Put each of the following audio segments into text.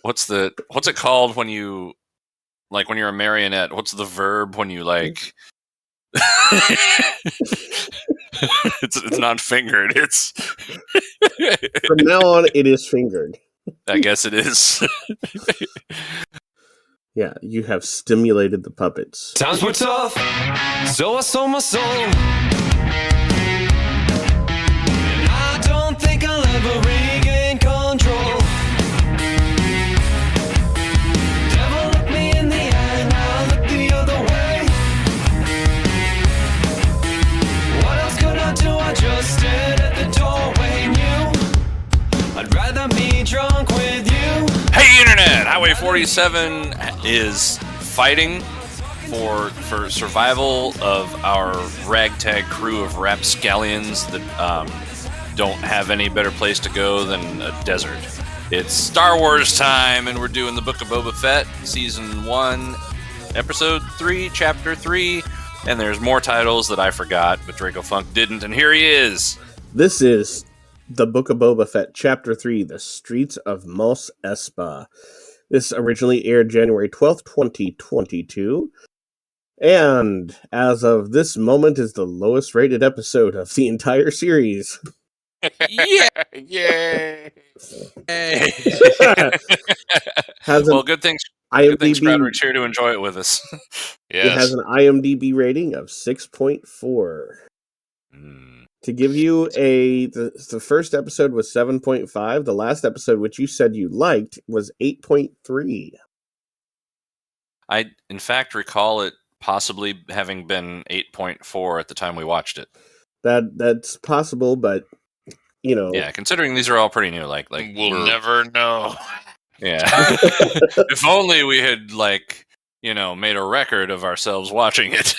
what's it called when you when you're a marionette? What's the verb when you like? It's not fingered. It's From now on, it is fingered. I guess it is. Yeah, you have stimulated the puppets. Times were tough, so I sold my soul. And I don't think I'll ever regain control. Devil looked me in the eye, now I look the other way. What else could I do? I just stared at the doorway and knew I'd rather be drunk with you. Hey, Internet! Highway 47 is fighting for survival of our ragtag crew of rapscallions that don't have any better place to go than a desert. It's Star Wars time, and we're doing the Book of Boba Fett, Season 1, Episode 3, Chapter 3, and there's more titles that I forgot, but Draco Funk didn't, and here he is! This is the Book of Boba Fett, Chapter 3, The Streets of Mos Espa. This originally aired January 12th, 2022, and as of this moment is the lowest rated episode of the entire series. Yeah! Yay! Well, good things Bradrick's here to enjoy it with us. Yes. It has an IMDb rating of 6.4. To give you the first episode was 7.5. The last episode, which you said you liked, was 8.3. I, in fact, recall it possibly having been 8.4 at the time we watched it. That's possible, but you know, yeah, considering these are all pretty new, like we'll never know. Yeah, if only we had made a record of ourselves watching it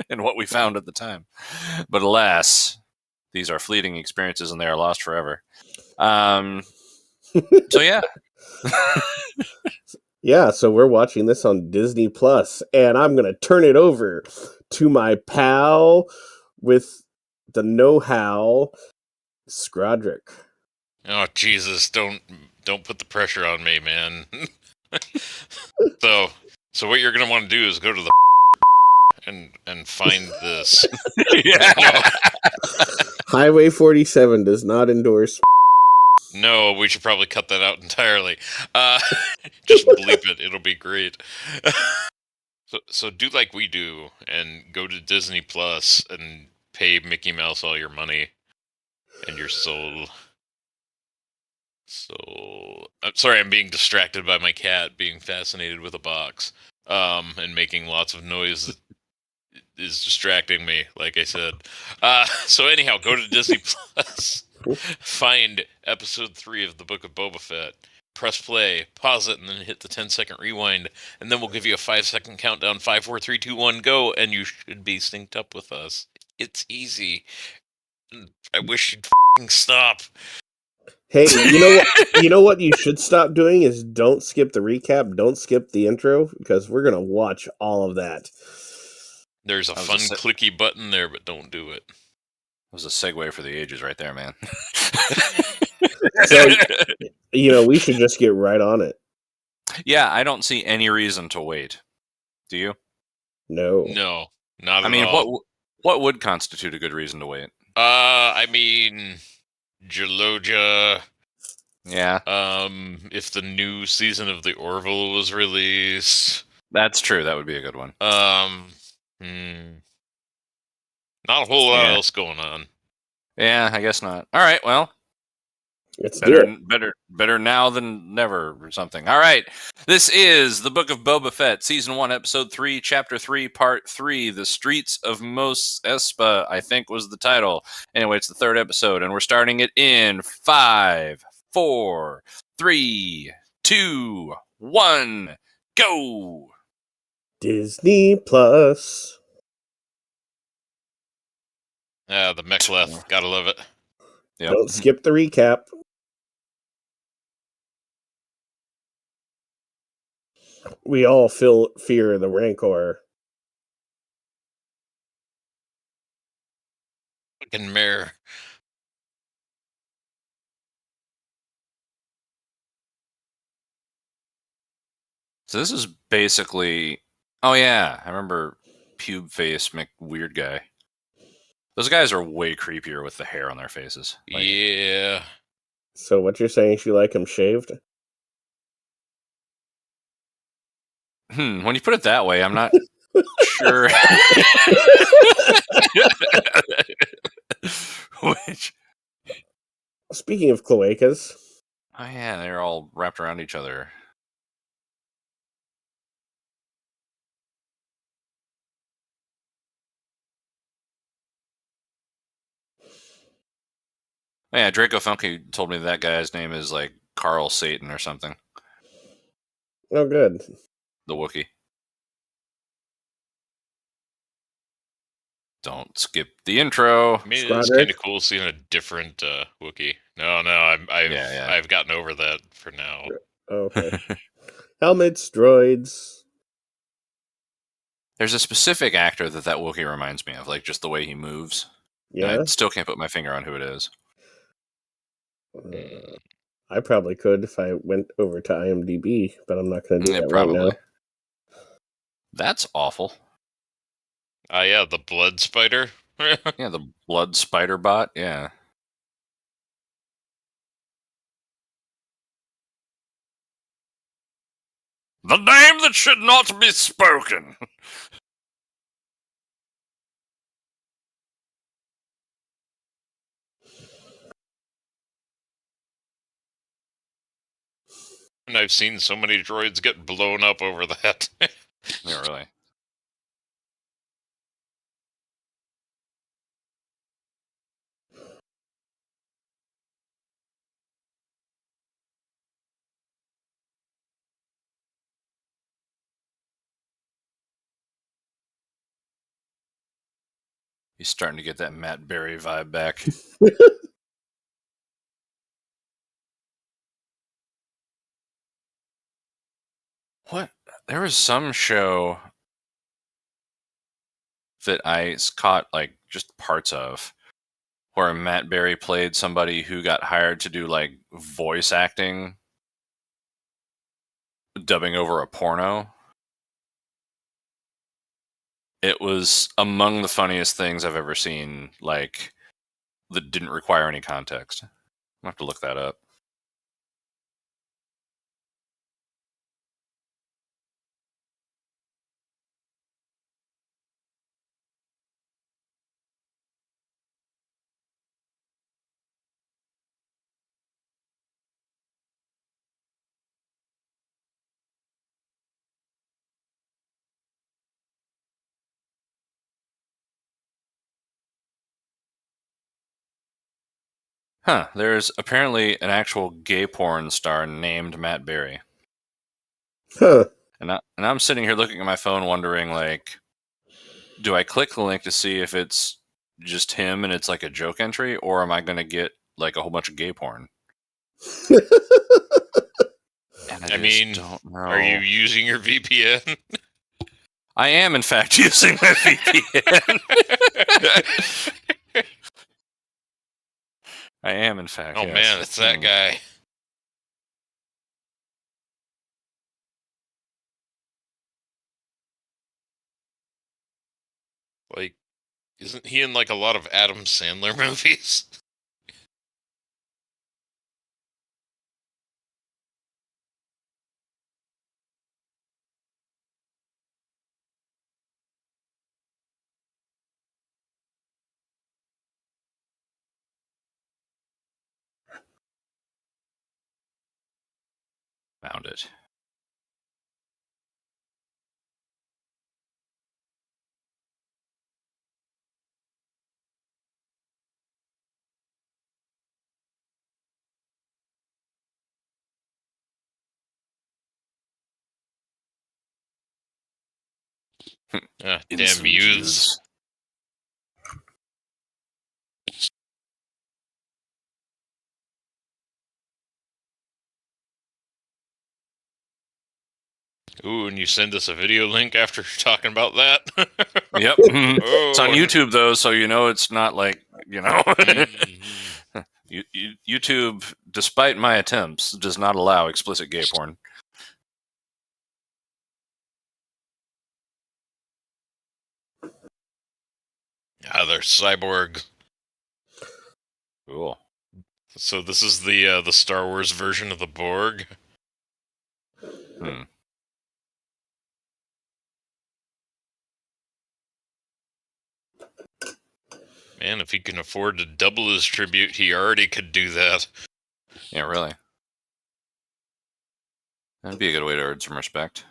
and what we found at the time. But alas, these are fleeting experiences and they are lost forever. So yeah. Yeah, so we're watching this on Disney Plus, and I'm going to turn it over to my pal with the know-how, Scrodrick. Oh Jesus! Don't put the pressure on me, man. So what you're gonna want to do is go to the and find this. Yeah. Highway 47 does not endorse. No, we should probably cut that out entirely. Just bleep it; it'll be great. So do like we do and go to Disney Plus and pay Mickey Mouse all your money and your soul. So I'm sorry, I'm being distracted by my cat being fascinated with a box, and making lots of noise that is distracting me, like I said. So anyhow, go to Disney Plus, find episode 3 of the Book of Boba Fett, press play, pause it, and then hit the 10-second rewind, and then we'll give you a 5-second countdown. 5, 4, 3, 2, 1, go, and you should be synced up with us. It's easy. I wish you'd f***ing stop. Hey, you know what you should stop doing is don't skip the recap, don't skip the intro, because we're going to watch all of that. There's a fun clicky button there, but don't do it. That was a segue for the ages right there, man. So, we should just get right on it. Yeah, I don't see any reason to wait. Do you? No, not at all. I mean, what would constitute a good reason to wait? I mean, Gelogia. Yeah. If the new season of the Orville was released. That's true. That would be a good one. Not a whole lot else going on. Yeah, I guess not. All right, well. It's better now than never or something. All right. This is the Book of Boba Fett, Season 1, Episode 3, Chapter 3, Part 3, The Streets of Mos Espa, I think was the title. Anyway, it's the third episode, and we're starting it in 5, 4, 3, 2, 1, go! Disney Plus. Yeah, the Mechleth. Gotta love it. Yep. Don't skip the recap. We all fear the Rancor. Fucking mare. So this is basically... Oh, yeah. I remember Pube Face Weird Guy. Those guys are way creepier with the hair on their faces. Yeah. So what you're saying is you like him shaved? When you put it that way, I'm not sure. Which... Speaking of cloacas, Oh, yeah, they're all wrapped around each other. Oh, yeah, Draco Funky told me that guy's name is like Carl Satan or something. oh good. The Wookiee. Don't skip the intro. I mean, it's Squadrick? kind of cool seeing a different Wookiee. No, I've gotten over that for now. Okay. Helmets, droids. There's a specific actor that Wookiee reminds me of, like just the way he moves. Yeah. And I still can't put my finger on who it is. I probably could if I went over to IMDb, but I'm not going to do Yeah, that probably. right now. That's awful. Yeah, the blood spider. Yeah, the blood spider bot. Yeah. The name that should not be spoken. And I've seen so many droids get blown up over that. Yeah, really. He's starting to get that Matt Berry vibe back. What? There was some show that I caught like just parts of where Matt Berry played somebody who got hired to do like voice acting, dubbing over a porno. It was among the funniest things I've ever seen, like, that didn't require any context. I'll have to look that up. Huh, there's apparently an actual gay porn star named Matt Berry. Huh. And I'm sitting here looking at my phone wondering, like, do I click the link to see if it's just him and it's like a joke entry, or am I going to get like a whole bunch of gay porn? And I mean, don't know. Are you using your VPN? I am, in fact, using my VPN. I am, in fact. Oh yes. man, it's that guy. Like, isn't he in like a lot of Adam Sandler movies? Found it. Damn Innocent youths. Ooh, and you send us a video link after talking about that? Yep. It's on YouTube, though, so you know it's not like, you know. YouTube, despite my attempts, does not allow explicit gay porn. They're cyborg. Cool. So this is the Star Wars version of the Borg. Hmm. Man, if he can afford to double his tribute, he already could do that. Yeah, really. That'd be a good way to earn some respect.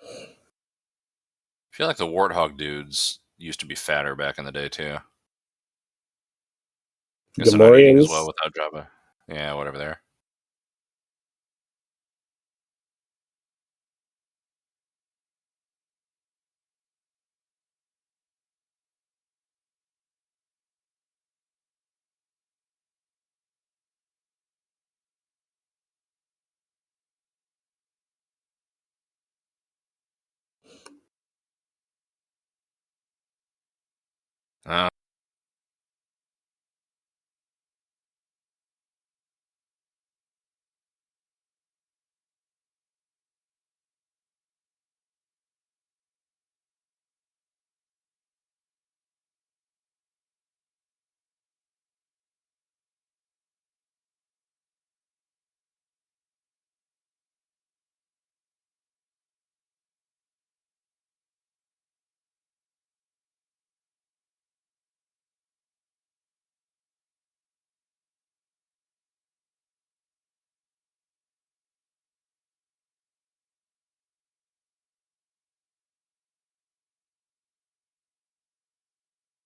I feel like the Warthog dudes used to be fatter back in the day, too. Guess they're not eating as well Gamorreans. without Jabba. Yeah, whatever they are. Uh,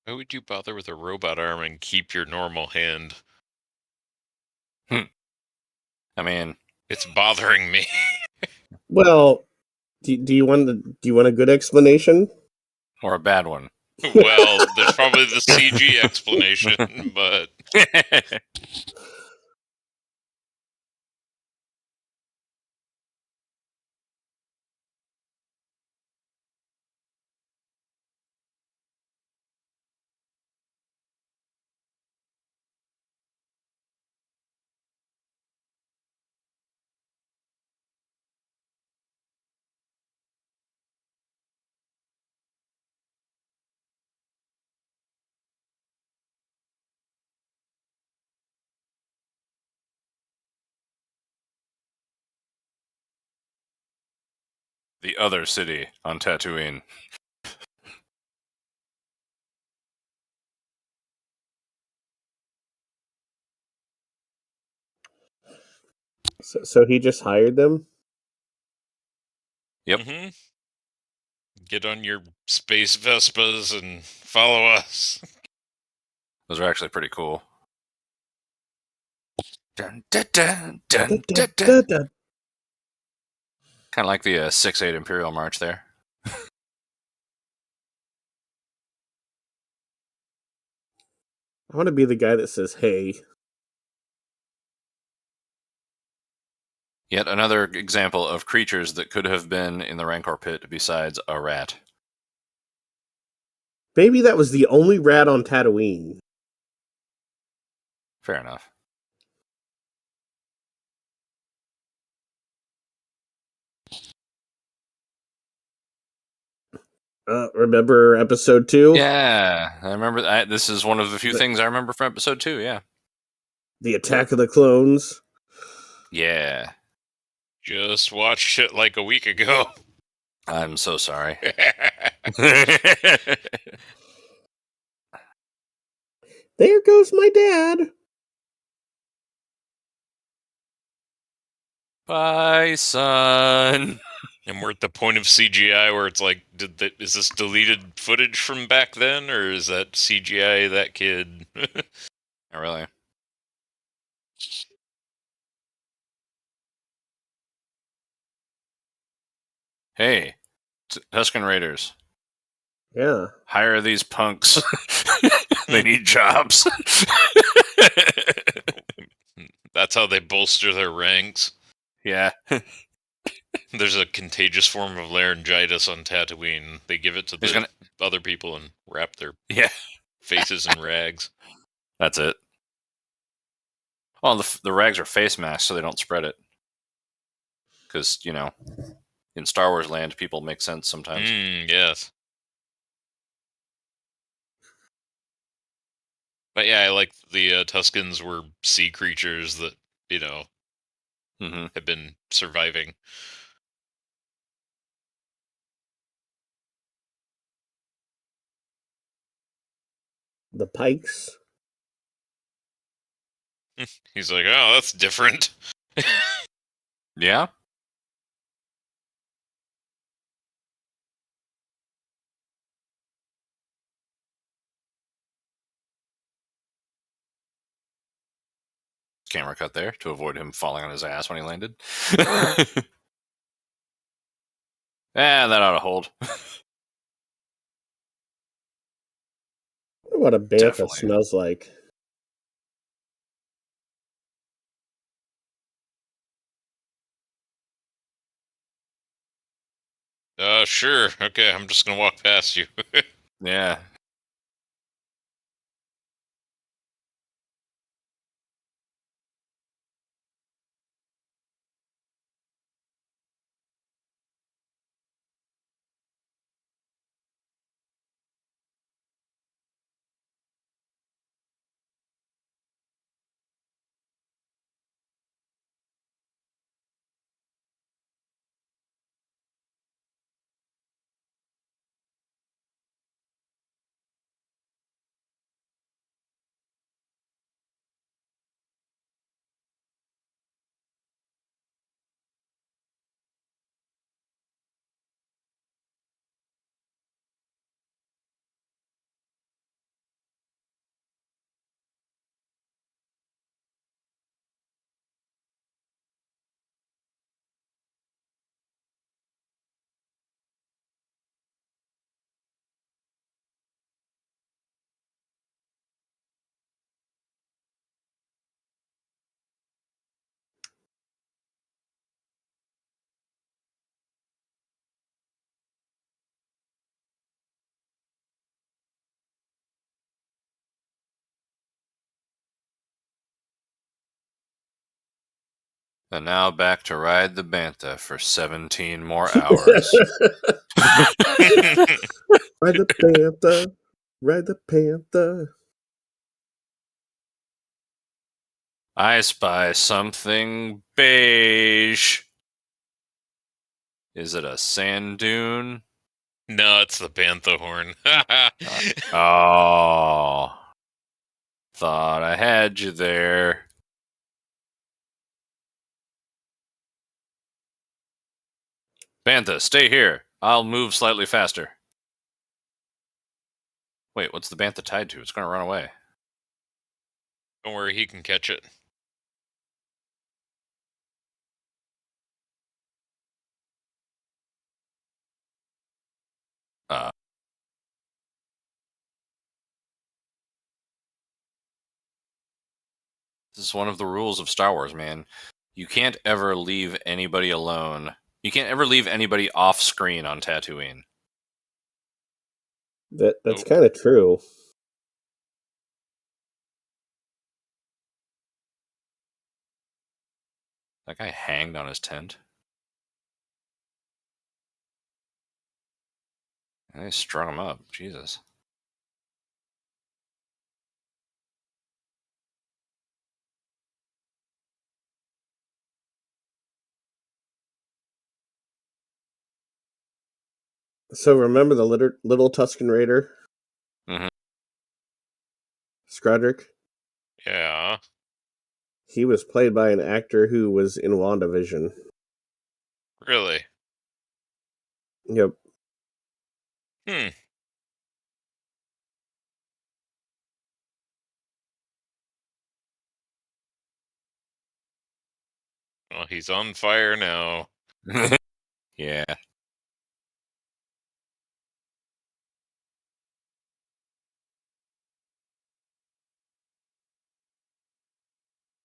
Why would you bother with a robot arm and keep your normal hand? I mean, It's bothering me. Well, do you want a good explanation? or a bad one. Well, there's probably the CG explanation, but The other city on Tatooine. So he just hired them? Yep. Mhm. Get on your space Vespas and follow us. Those are actually pretty cool. Dun, dun, dun, dun, dun, dun. Kind of like the 6-8 Imperial March there. I want to be the guy that says, "Hey." Yet another example of creatures that could have been in the Rancor pit besides a rat. Maybe that was the only rat on Tatooine. Fair enough. Remember episode 2? Yeah, I remember. This is one of the few things I remember from episode 2. Yeah. The Attack of the Clones. Yeah. Just watched it like a week ago. I'm so sorry. There goes my dad. Bye, son. And we're at the point of CGI where it's like, is this deleted footage from back then, or is that CGI that kid? Not really. Hey, Tusken Raiders. Yeah. Hire these punks. They need jobs. That's how they bolster their ranks. Yeah. There's a contagious form of laryngitis on Tatooine. They give it to the other people and wrap their faces in rags. That's it. Well, the rags are face masks, so they don't spread it. Because, in Star Wars land, people make sense sometimes. Yes. But yeah, I like the Tuskens were sea creatures that, have been surviving. The Pikes. He's like, oh, that's different. Yeah? Camera cut there to avoid him falling on his ass when he landed. That ought to hold. What a bantha Definitely. smells like. Sure. Okay, I'm just gonna walk past you. Yeah. And now back to ride the Bantha for 17 more hours. Ride the Panther. Ride the Panther. I spy something beige. Is it a sand dune? No, it's the bantha horn. Oh. Thought I had you there. Bantha, stay here. I'll move slightly faster. Wait, what's the Bantha tied to? It's going to run away. Don't worry, he can catch it. This is one of the rules of Star Wars, man. You can't ever leave anybody alone. You can't ever leave anybody off screen on Tatooine. That's kind of true. That guy hanged on his tent. And they strung him up. Jesus. So remember the little Tusken Raider? Mhm. Scrodrick? Yeah. He was played by an actor who was in WandaVision. Really? Yep. Hmm. Well, he's on fire now. Yeah.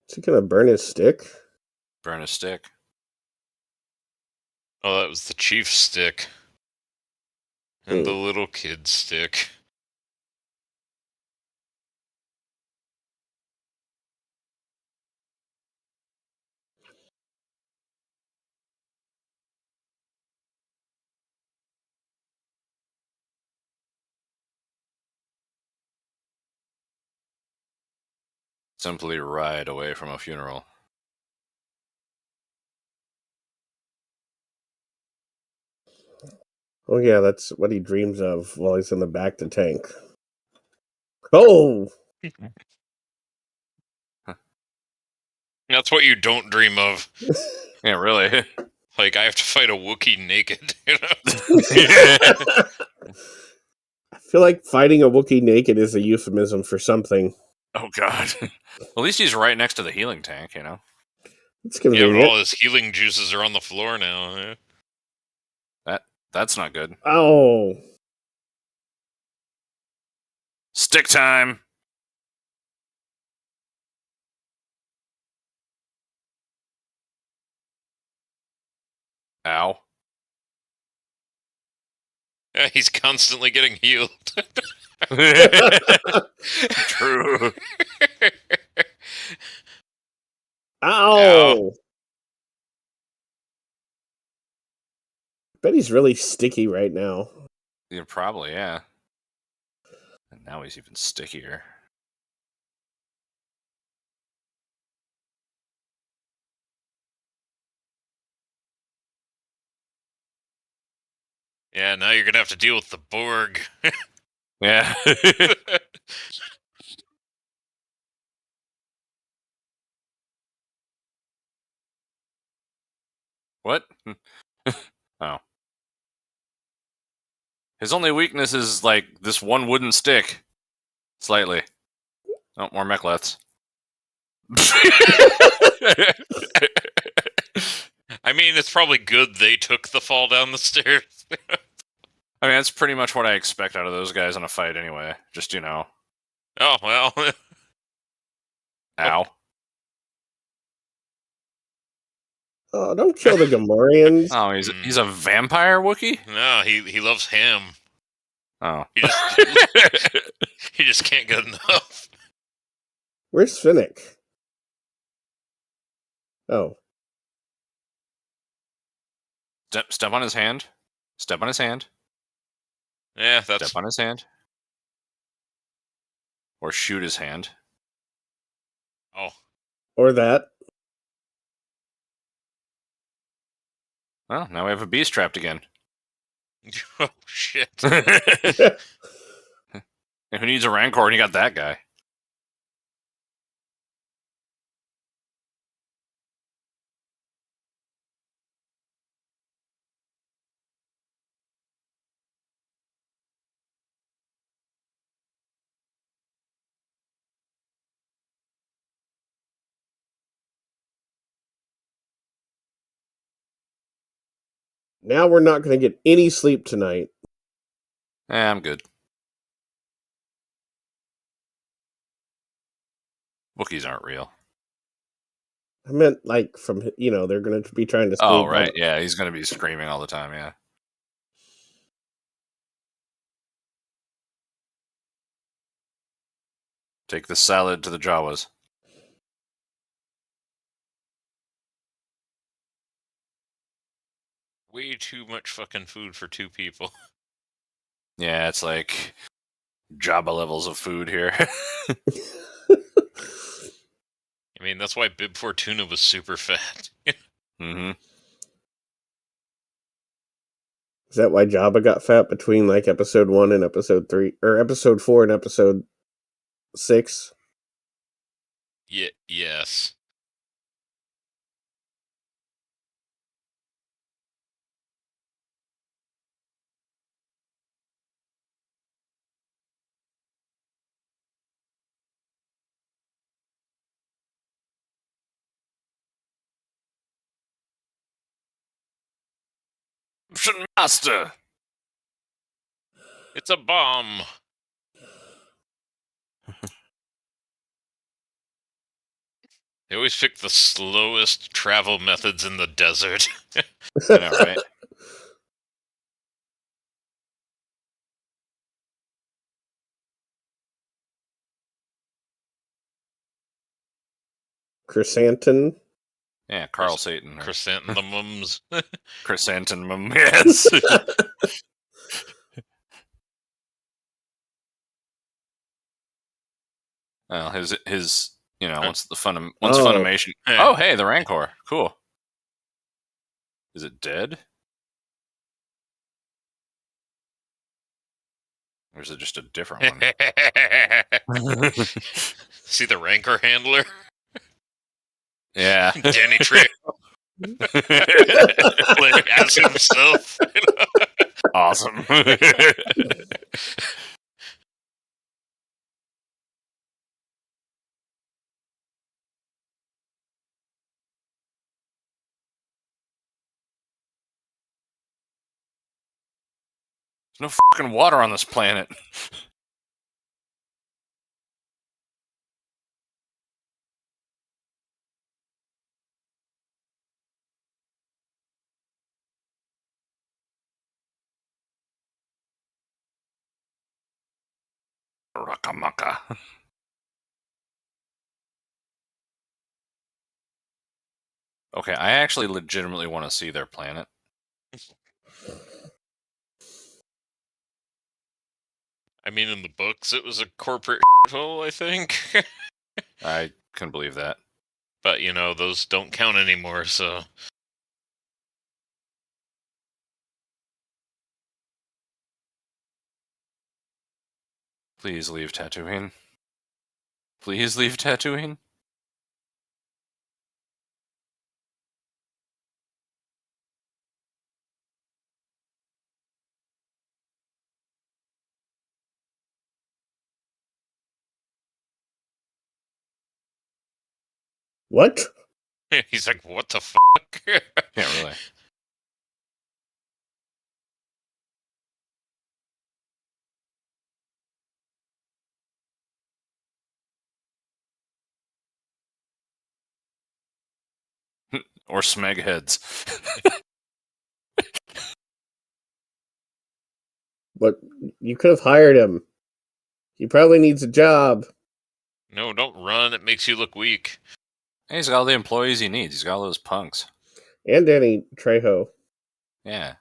Is he gonna burn his stick? Burn a stick. Oh, that was the chief stick. And the little kid stick. Simply ride away from a funeral. Oh yeah, that's what he dreams of while he's in the back to tank. Oh! That's what you don't dream of. Yeah, really. Like, I have to fight a Wookiee naked, you know? I feel like fighting a Wookiee naked is a euphemism for something. Oh, God. At least he's right next to the healing tank, you know? It's Yeah, convenient. but all his healing juices are on the floor now. Yeah. That's not good. Oh! Stick time! Ow. Yeah, he's constantly getting healed. True. Ow! Bet he's really sticky right now. Yeah, probably, yeah. And now he's even stickier. Yeah, now you're gonna have to deal with the Borg. Yeah. What? Oh. His only weakness is, like, this one wooden stick. Slightly. Oh, more mechleths. I mean, it's probably good they took the fall down the stairs. I mean, that's pretty much what I expect out of those guys in a fight anyway. Just, you know. Oh, well. Ow. Oh, don't kill the Gamorreans. Oh, he's a vampire Wookiee? No, he loves ham. Oh. He just can't get enough. Where's Finnick? Oh. Step on his hand. Step on his hand. Yeah, that's... Step on his hand. Or shoot his hand. Oh. Or that. Well, now we have a beast trapped again. Oh, shit. And who needs a Rancor and you got that guy? Now we're not going to get any sleep tonight. I'm good. Wookiees aren't real. I meant, like, from, they're going to be trying to sleep. Oh, right. Yeah, he's going to be screaming all the time, yeah. Take the salad to the Jawas. Way too much fucking food for two people. Yeah, it's like Jabba levels of food here. I mean, that's why Bib Fortuna was super fat. Mm-hmm. Is that why Jabba got fat between, like, episode 1 and episode 3? Or episode 4 and episode 6? Yes. Master! It's a bomb. They always pick the slowest travel methods in the desert. I know, right? Chrysanthemum. Yeah, Carl Satan. Or Chrysanthemums. chrysanthemum, yes. Well, his once Funimation. Yeah. Oh, hey, the Rancor. Cool. Is it dead? Or is it just a different one? See the Rancor handler? Yeah. Danny Trejo, like as himself. Awesome. There's no fucking water on this planet. Rakamaka. Okay, I actually legitimately want to see their planet. I mean, in the books, it was a corporate hole, I think. I couldn't believe that. But, those don't count anymore, so... Please leave Tatooine. Please leave Tatooine. What? He's like, what the fuck? Yeah, really. Or smeg heads. But you could have hired him. He probably needs a job. No, don't run. It makes you look weak. Hey, he's got all the employees he needs. He's got all those punks. And Danny Trejo. Yeah.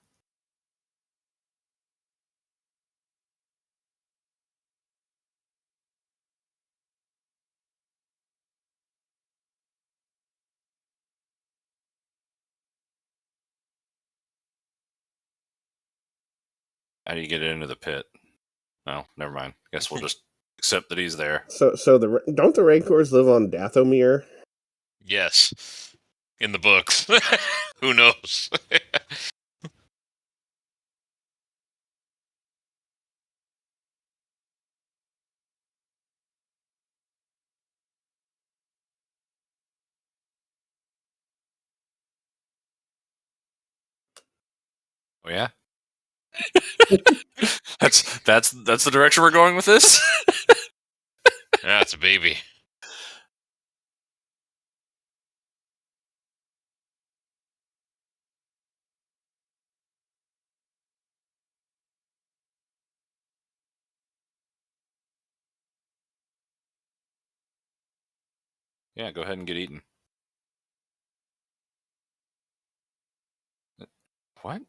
How do you get it into the pit? No, never mind. Guess we'll just accept that he's there. So don't the Rancors live on Dathomir? Yes. In the books. Who knows? Oh yeah. that's the direction we're going with this. That's a baby. Yeah, go ahead and get eaten. What?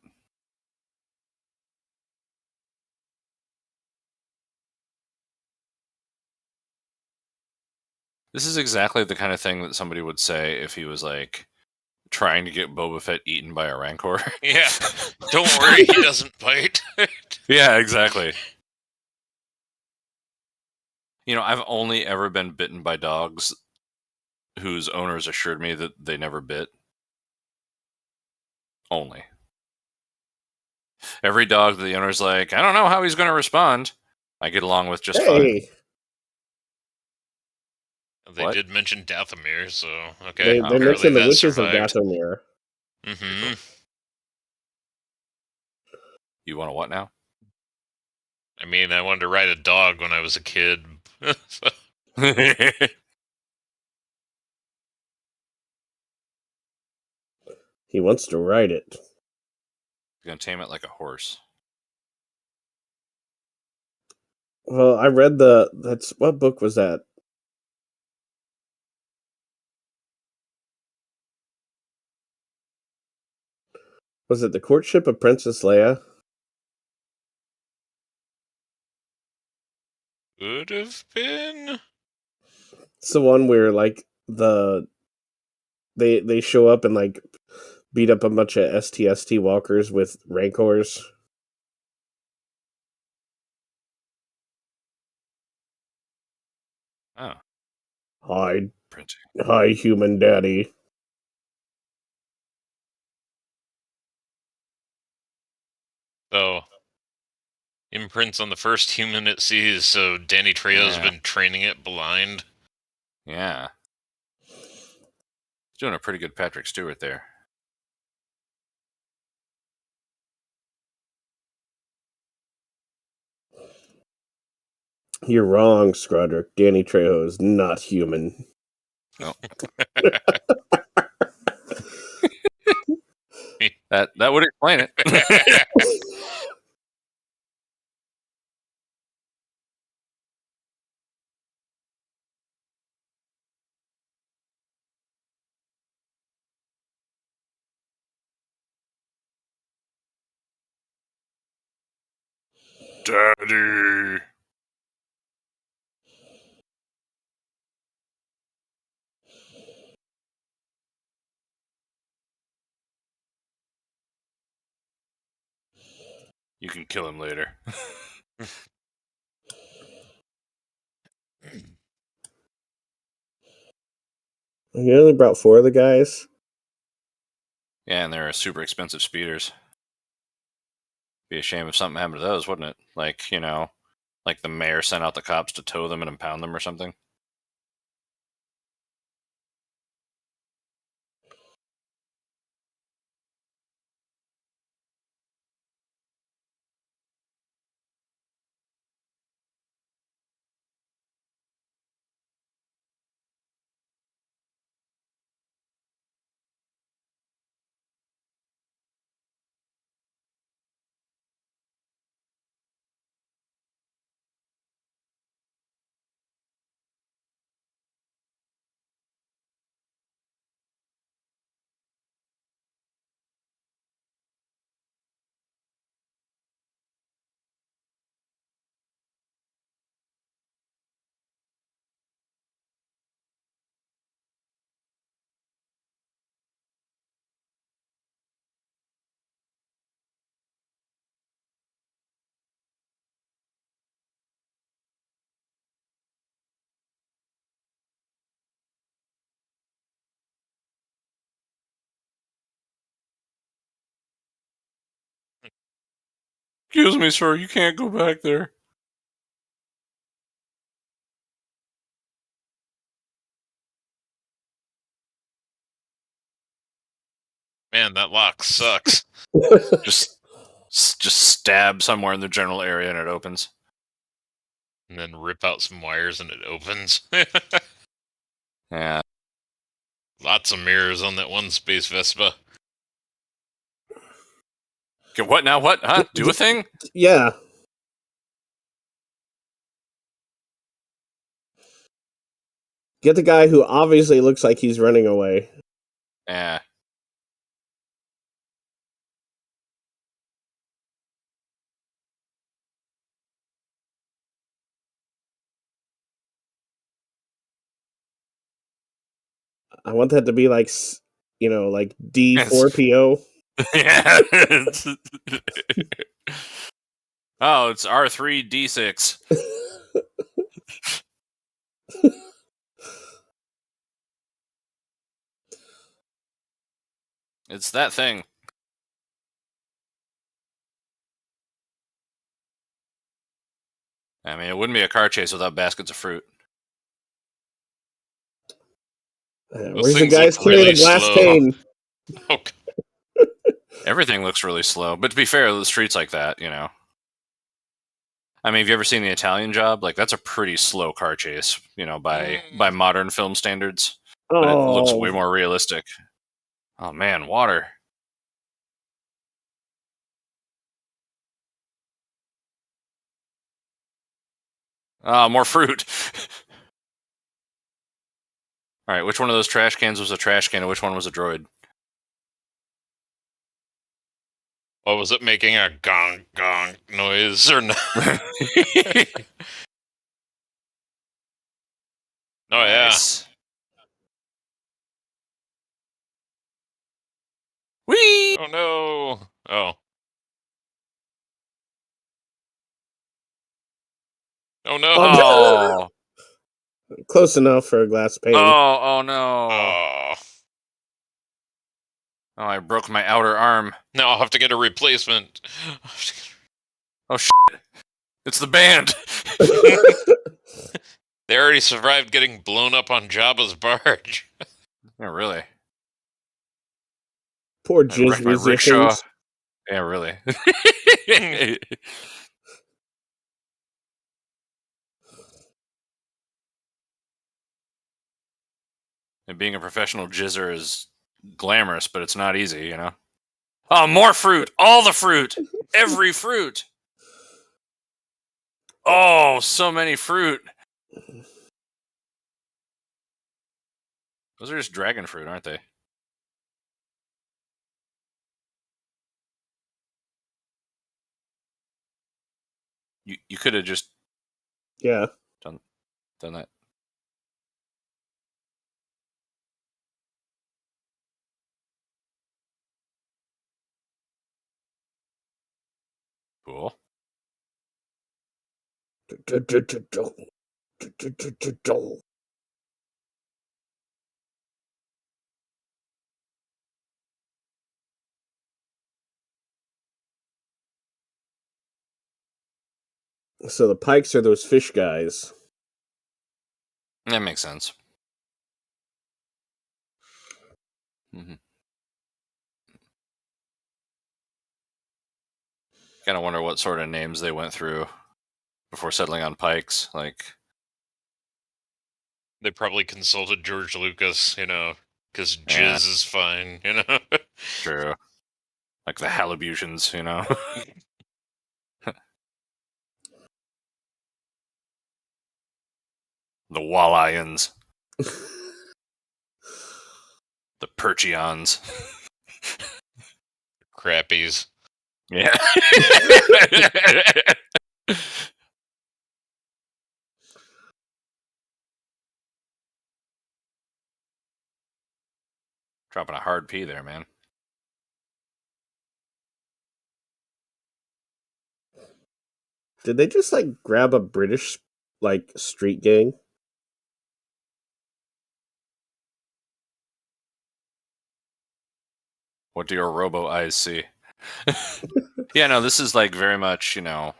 This is exactly the kind of thing that somebody would say if he was like trying to get Boba Fett eaten by a Rancor. Yeah. Don't worry, he doesn't bite. Yeah, exactly. I've only ever been bitten by dogs whose owners assured me that they never bit. Only. Every dog that the owner's like, I don't know how he's going to respond, I get along with just fine. Hey, They What? did mention Dathomir, so okay. they apparently mentioned the that witches of survived. Dathomir. Mm-hmm. You want to what now? I mean, I wanted to ride a dog when I was a kid. So, He wants to ride it. You're going to tame it like a horse. Well, I read what book was that? Was it the courtship of Princess Leia? Could have been. It's the one where like they show up and like beat up a bunch of STST walkers with rancors. Oh, Hi, printing. hi, human daddy. So, imprints on the first human it sees, so Danny Trejo's Yeah. been training it blind. Yeah. He's doing a pretty good Patrick Stewart there. You're wrong, Scrodrick. Danny Trejo is not human. No. That would explain it. Daddy. You can kill him later. You only brought 4 of the guys. Yeah, and they're super expensive speeders. Be a shame if something happened to those, wouldn't it? Like, like the mayor sent out the cops to tow them and impound them or something. Excuse me, sir, you can't go back there. Man, that lock sucks. Just stab somewhere in the general area and it opens. And then rip out some wires and it opens. Yeah. Lots of mirrors on that one Space Vespa. Okay, what now? What? Huh? Do a thing? Yeah. Get the guy who obviously looks like he's running away. Yeah. I want that to be like, like D4PO. Yeah. Oh, it's R3D6. It's that thing. I mean, it wouldn't be a car chase without baskets of fruit. Where's the things guys look carrying really the glass slow. cane? Oh, Everything looks really slow. But to be fair, the streets like that, I mean, have you ever seen The Italian Job? Like, that's a pretty slow car chase, by modern film standards. But it looks way more realistic. Oh, man, water. Ah, more fruit. All right, which one of those trash cans was a trash can and which one was a droid? Oh, was it making a gong gong noise or not? Oh yeah. Nice. Whee! Oh no. Oh. Oh no. Oh. Close enough for a glass pane. Oh no. Oh. Oh, I broke my outer arm. Now I'll have to get a replacement. Oh shit. It's the band. They already survived getting blown up on Jabba's barge. Yeah, really. Poor I jizz wrecked my rickshaw. musicians. Yeah, really. And being a professional jizzer is glamorous, but it's not easy, you know? Oh, more fruit! All the fruit! Every fruit! Oh, so many fruit! Those are just dragon fruit, aren't they? You could have just Yeah. done that. Cool. So the pikes are those fish guys. That makes sense. Mm-hmm. Kind of wonder what sort of names they went through before settling on pikes. Like, They probably consulted George Lucas, because Yeah. jizz is fine, true. Like the halibutions, you know? The wallions. The percheons. Crappies. Yeah. Dropping a hard P there, man. Did they just grab a British street gang? What do your robo eyes see? Yeah, no, this is very much, Yeah.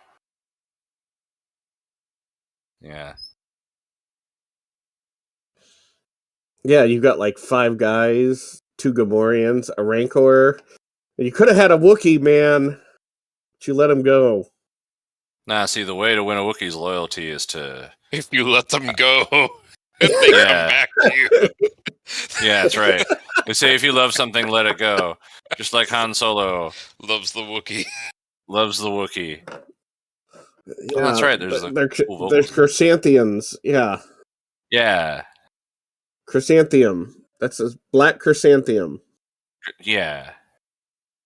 Yeah, you've got 5 guys, 2 Gamorreans, a Rancor. And you could have had a Wookiee, man. But you let him go. Nah, see, the way to win a Wookiee's loyalty is to... If you let them go, they come back to you. Yeah, that's right. They say if you love something, let it go. Just like Han Solo Loves the Wookiee. loves the Wookiee. Yeah, Oh, that's right. There's there's Chrysanthemums. Yeah, Yeah. Chrysanthemum. That's a black chrysanthemum. Yeah.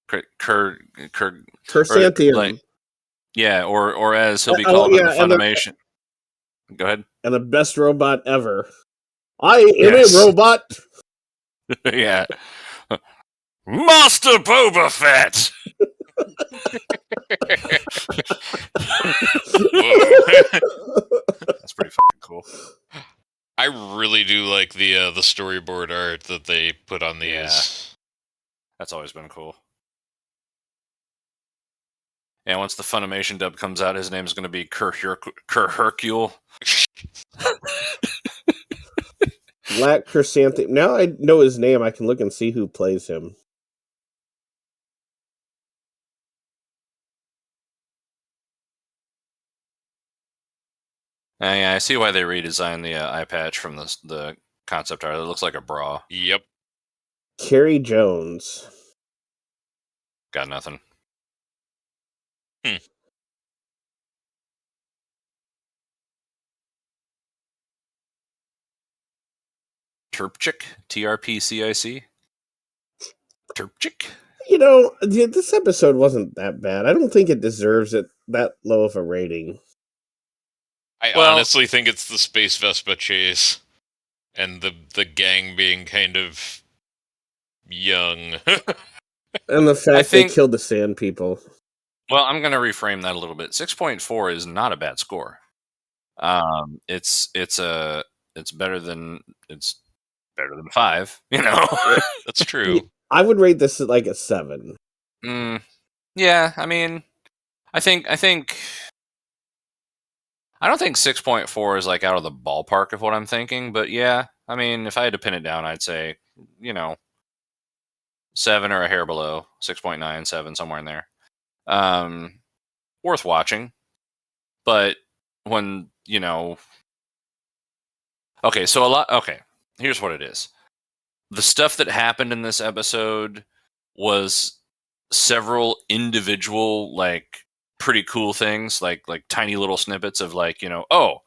Chrysanthemum. Or as he'll be called in the Funimation. Go ahead. And the best robot ever. I am Yes. a robot. Yeah. Master Boba Fett! That's pretty fucking cool. I really do like the storyboard art that they put on these. Yeah. That's always been cool. And once the Funimation dub comes out, his name's going to be Hercule. Black chrysanthemum. Now I know his name. I can look and see who plays him. Yeah, I see why they redesigned the eye patch from the concept art. It looks like a bra. Yep. Carrie Jones. Got nothing. Terpchick? TRPCIC? Terpchick? This episode wasn't that bad. I don't think it deserves it that low of a rating. I Well- honestly think it's the Space Vespa chase and the gang being kind of young. And the fact think- they killed the sand people. Well, I'm going to reframe that a little bit. 6.4 is not a bad score. It's better than 5. That's true. I would rate this at like a 7. Yeah, I mean, I don't think 6.4 is like out of the ballpark of what I'm thinking, but yeah, I mean, if I had to pin it down, I'd say 7 or a hair below 6.9, 7, somewhere in there. Worth watching, but when okay, so here's what it is. The stuff that happened in this episode was several individual, like, pretty cool things, like tiny little snippets of, like, oh,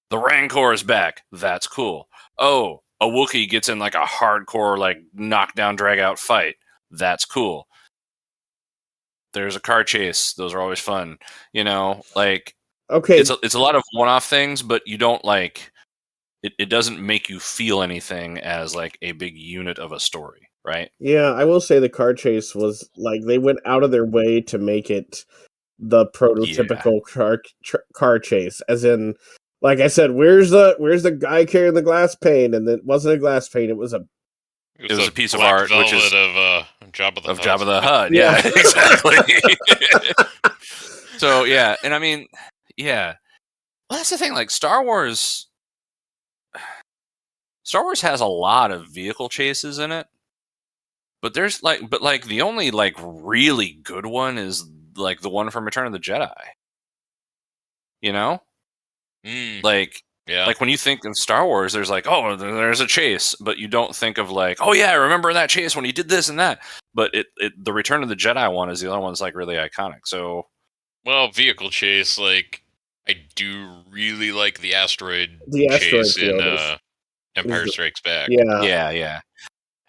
the Rancor is back. That's cool. Oh, a Wookiee gets in like a hardcore, like, knockdown, drag out fight. That's cool. There's a car chase. Those are always fun. Like, Okay. it's a lot of one-off things, but you don't like it doesn't make you feel anything as like a big unit of a story, right? Yeah, I will say the car chase was like they went out of their way to make it the prototypical car chase, as in, like I said, where's the guy carrying the glass pane? And it wasn't a glass pane; it was a It was a piece of black art, which is velvet of Jabba the Hutt. Jabba the Hutt. Yeah. Yeah, exactly. So yeah, and I mean, yeah. Well, that's the thing. Like Star Wars has a lot of vehicle chases in it, but the only like really good one is like the one from Return of the Jedi. Like. Yeah. Like when you think of Star Wars, there's like, oh, there's a chase, but you don't think of like, oh yeah, I remember that chase when he did this and that. But the Return of the Jedi one is the other one that's like really iconic. So, well, vehicle chase, like I do really like the asteroid asteroid chase in field Empire Strikes Back. yeah.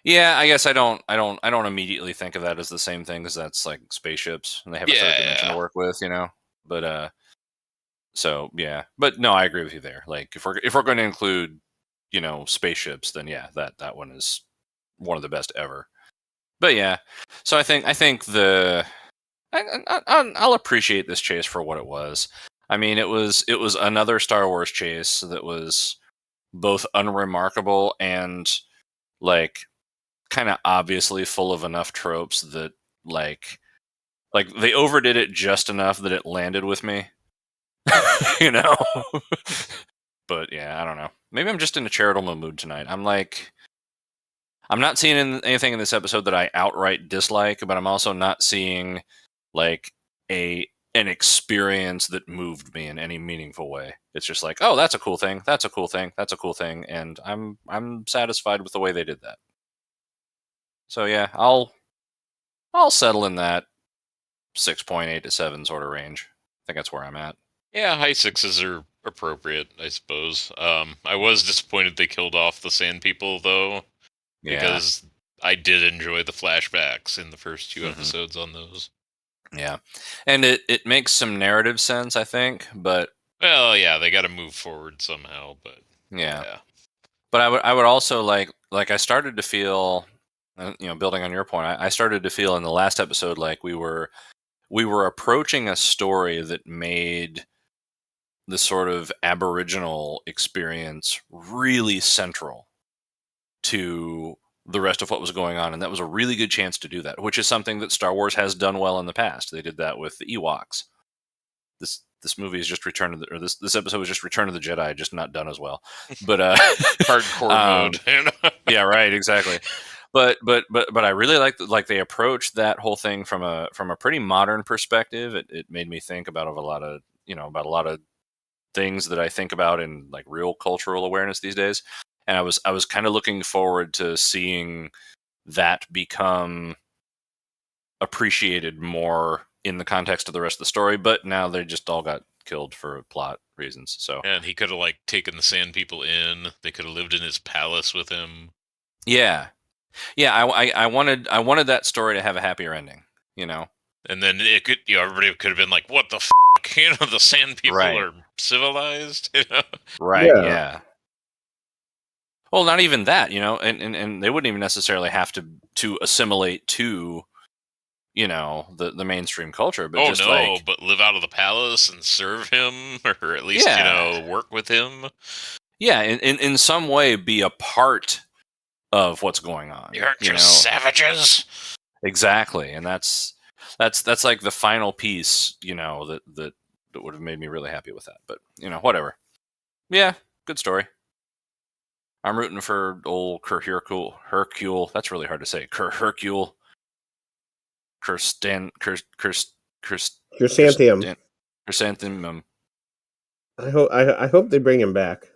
yeah. I guess I don't immediately think of that as the same thing because that's like spaceships and they have a third dimension to work with, But so yeah, but no, I agree with you there. Like if we're going to include, spaceships, then yeah, that one is one of the best ever. But yeah, so I think I'll appreciate this chase for what it was. I mean, it was another Star Wars chase that was both unremarkable and like kind of obviously full of enough tropes that like they overdid it just enough that it landed with me. But yeah, I don't know. Maybe I'm just in a charitable mood tonight. I'm not seeing anything in this episode that I outright dislike, but I'm also not seeing like an experience that moved me in any meaningful way. It's just like, oh, that's a cool thing. That's a cool thing. That's a cool thing, and I'm satisfied with the way they did that. So yeah, I'll settle in that 6.8 to 7 sort of range. I think that's where I'm at. Yeah, high 6s are appropriate, I suppose. I was disappointed they killed off the sand people, though, because I did enjoy the flashbacks in the first 2 episodes on those. Yeah, and it makes some narrative sense, I think, but well, yeah, they got to move forward somehow, but yeah. But I would also like I started to feel, building on your point, I started to feel in the last episode like we were approaching a story that made the sort of Aboriginal experience really central to the rest of what was going on, and that was a really good chance to do that, which is something that Star Wars has done well in the past. They did that with the Ewoks. This movie is just this episode was just Return of the Jedi, just not done as well. But hardcore mode. Yeah, right, exactly. But I really like they approached that whole thing from a pretty modern perspective. It made me think about a lot of things that I think about in like real cultural awareness these days. And I was kind of looking forward to seeing that become appreciated more in the context of the rest of the story. But now they just all got killed for plot reasons. So and he could have like taken the sand people in. They could have lived in his palace with him. Yeah. Yeah, I wanted that story to have a happier ending. You know. And then it could, everybody could have been like, "What the f?" The Sand People Right. are civilized. You know? Right. Yeah. Yeah. Well, not even that. And they wouldn't even necessarily have to assimilate to the mainstream culture, but Oh just no, but live out of the palace and serve him, or at least work with him. Yeah, in some way be a part of what's going on. You aren't just savages. Exactly, and that's like the final piece, that would have made me really happy with that. But whatever. Yeah, good story. I'm rooting for old Hercule. That's really hard to say. Hercule. Chrysanthemum. Chrysanthemum. I hope they bring him back.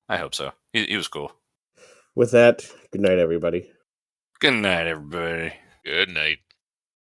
I hope so. He was cool. With that, good night, everybody. Good night, everybody. Good night.